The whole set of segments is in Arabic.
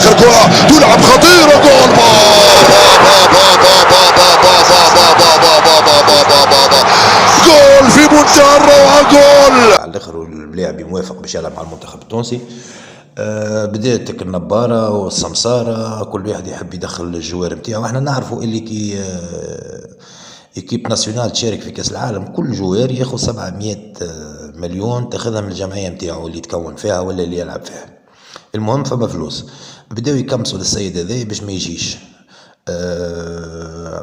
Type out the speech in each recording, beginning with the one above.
اخر كره تلعب خطيره، جول جول في منتهى الروعه، جول على الاخر. اللاعب موافق باش يلعب مع المنتخب التونسي. بدايتك النبارة والسمسارة، كل واحد يحب يدخل الجوار نتاعو. احنا نعرفوا اللي كي ايكيب ناسيونال تشارك في كاس العالم كل جوار ياخذ 700 مليون تاخذها من الجمعية نتاعو اللي يتكون فيها ولا اللي يلعب فيها. المهم فما فلوس بداو يكمسوا للسيد هذا باش ما يجيش.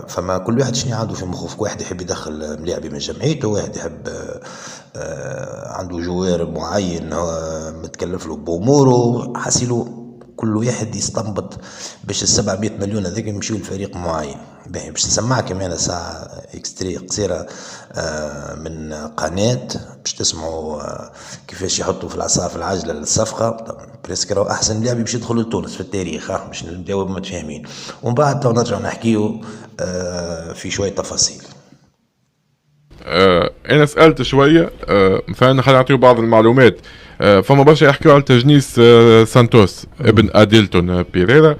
فما كل واحد شنو عنده في مخه، واحد يحب يدخل ملاعبي من جمعيته، واحد يحب عنده جوار معين متكلف له بأموره، حاسيلو كل واحد يستنبط باش ال700 مليون هذاك يمشيو لفريق معين. باهي باش نسمعك انا ساعة اكستري قصيرة من قناة باش تسمعوا كيفاش يحطوا في العصا في العجلة للصفقة. بريسك راهو أحسن لاعب باش يدخل لتونس في التاريخ، باش نبداو متفاهمين ومن بعد تو نرجعوا نحكيو في شوية تفاصيل. انا سالت شويه فانا خلينا نعطيو بعض المعلومات. فما برشا يحكيو على تجنيس سانتوس ابن اديلتون بيريرا.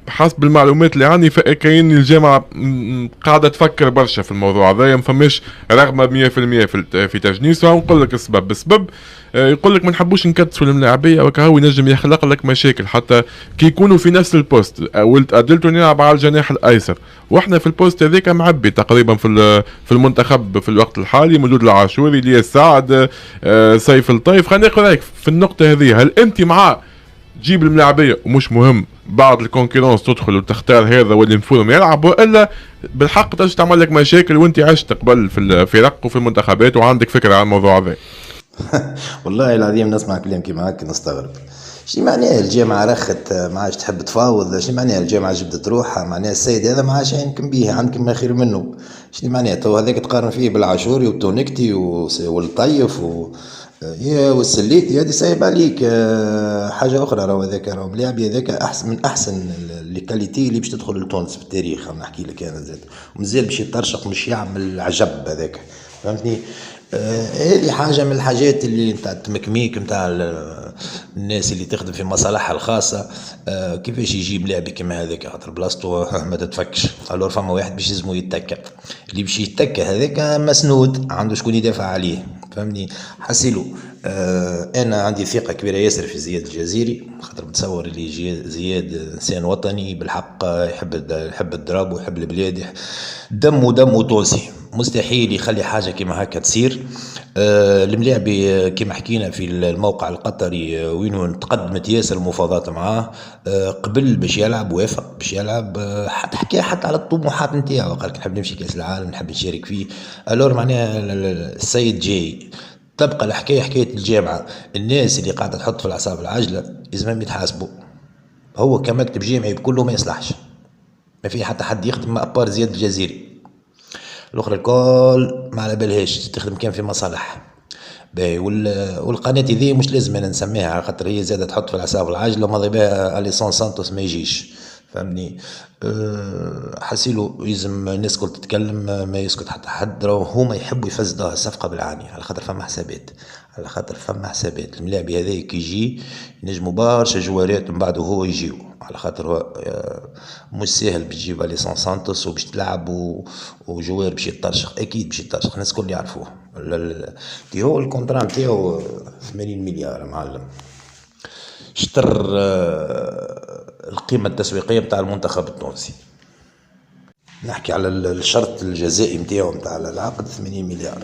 حسب المعلومات اللي عندي كاين الجامعه قاعده تفكر برشا في الموضوع هذا، ما فماش رغبه 100% في تجنيسه. ونقول لك السبب يقول لك ما نحبوش نكدسوا الملاعبيه وكهو ينجم يخلق لك مشاكل حتى كي يكونوا في نفس البوست. ولد ادلتون يلعب على الجناح الايسر واحنا في البوست هذاك معبي تقريبا في المنتخب في الوقت الحالي مولود العاشوري، الياس سعد، سيف الطيف. خلينا ناخذ رايك في النقطه هذه، هل انت مع تجيب الملاعبيه ومش مهم بعض الكونكورونس تدخل وتختار هذا واللي نفوهم يلعب، والا بالحق تجي تعمل لك مشاكل وانت عشت قبل في الفرق وفي المنتخبات وعندك فكره عن الموضوع هذا؟ والله العظيم نسمع كلام كيما هكا نستغرب. شنو معناها الجامعة رخت ما عادش تحب تفاوض؟ شنو معناها الجامعة جبدت روحها؟ معناها السيد هذا ما عادش يمكن بيه، عندكم ما خير منه. شنو معناها تو هذاك تقارن فيه بالعاشوري والتونكتي والطيف والسليتي؟ هذه صايب عليك حاجة أخرى. راهو هذاك راهو ملاعبي هذاك أحسن من أحسن الكاليتي اللي باش تدخل لتونس في التاريخ. نحكي لك أنا زاد ومازال باش يترشق، مش يعمل عجب هذاك، فهمتني؟ هذه حاجة من الحاجات اللي نتاع التمكميك نتاع الناس اللي تخدم في مصالحها الخاصة. كيفاش يجيب لاعب كيما هذاك خاطر بلاصتو ما تتفكش. الور فما واحد باش يلزمو يتكا، اللي باش يتكا هذاك مسنود عنده شكون يدافع عليه، فهمني؟ حسيلو انا عندي ثقة كبيرة ياسر في زياد الجزيري، خاطر بتصور اللي زياد انسان وطني بالحق، يحب الضرب ويحب البلاد، دمه تونسي، مستحيل يخلي حاجة كما هكا تصير. الملاعبي كما حكينا في الموقع القطري وين تقدمت ياسر المفاوضات معاه قبل باش يلعب، وافق باش يلعب، حتى حكى حتى على الطموحات نتاعو، قال نحب نمشي كاس العالم نحب نشارك فيه. الور معناها السيد جاي. تبقى الحكاية حكاية الجامعة، الناس اللي قاعدة تحط في الأعصاب العاجلة لازم يتحاسبوا. هو كمكتب جامعي بكله ما يصلحش، ما في حتى حد يخدم أبار زياد الجزيري، الاخرى الكل ما على بالهاش تخدم كان في مصالح. باهي والقناه ذي مش لازم انا نسميها خاطر هي زاده تحط في العصا العاجله وماضي بها اليسون سانتوس ما يجيش، فهمني؟ حسيلو يلزم الناس كل تتكلم، ما يسكت حتى حد. هما يحبوا يفسدوها الصفقه بالعاني على خاطر فما حسابات، على خاطر فما حسابات. الملاعبي هذا كي يجي ينجموا برشا جوارات من بعده هو يجيو، على خاطر هو مش ساهل باش تجيب اليسون سانتوس وباش تلعب وجوار باش يترشق، اكيد باش يترشق، الناس الكل يعرفوه. كي هو الكونترا نتاعو 80 مليار معلم، شطر القيمة التسويقية بتاع المنتخب التونسي. نحكي على الشرط الجزائي نتاعو نتاع العقد 80 مليار.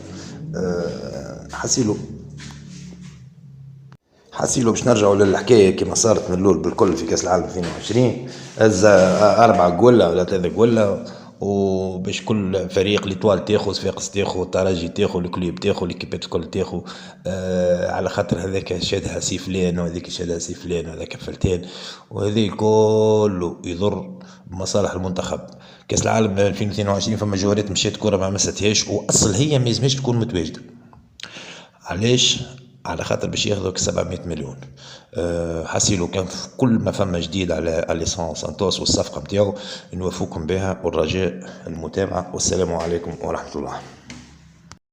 حسيلو باش نرجعوا للحكايه كما صارت من الاول بالكل في كاس العالم 22، هز 4 جوله ولا 3 جوله، وباش كل فريق ليطوال تاخذ، صفاقس تاخذ، الترجي تاخذ، الكليب تاخذ، ليكيبات الكل تاخذ، على خاطر هذاك شادها سي فلان وهذيك شادها سي فلان وهذاك فلتان، وهذا كله يضر بمصالح المنتخب. كاس العالم 2022 فما جوارات مشات كره ما مستهاش، واصل هي ما لازمش تكون متواجده. علاش؟ على خاطر باش ياخذوك 700 مليون. حسيلو كان في كل ما فما جديد على اليسون سانتوس والصفقه نتاعو نوافوكم بها، والرجاء المتابعه، والسلام عليكم ورحمه الله.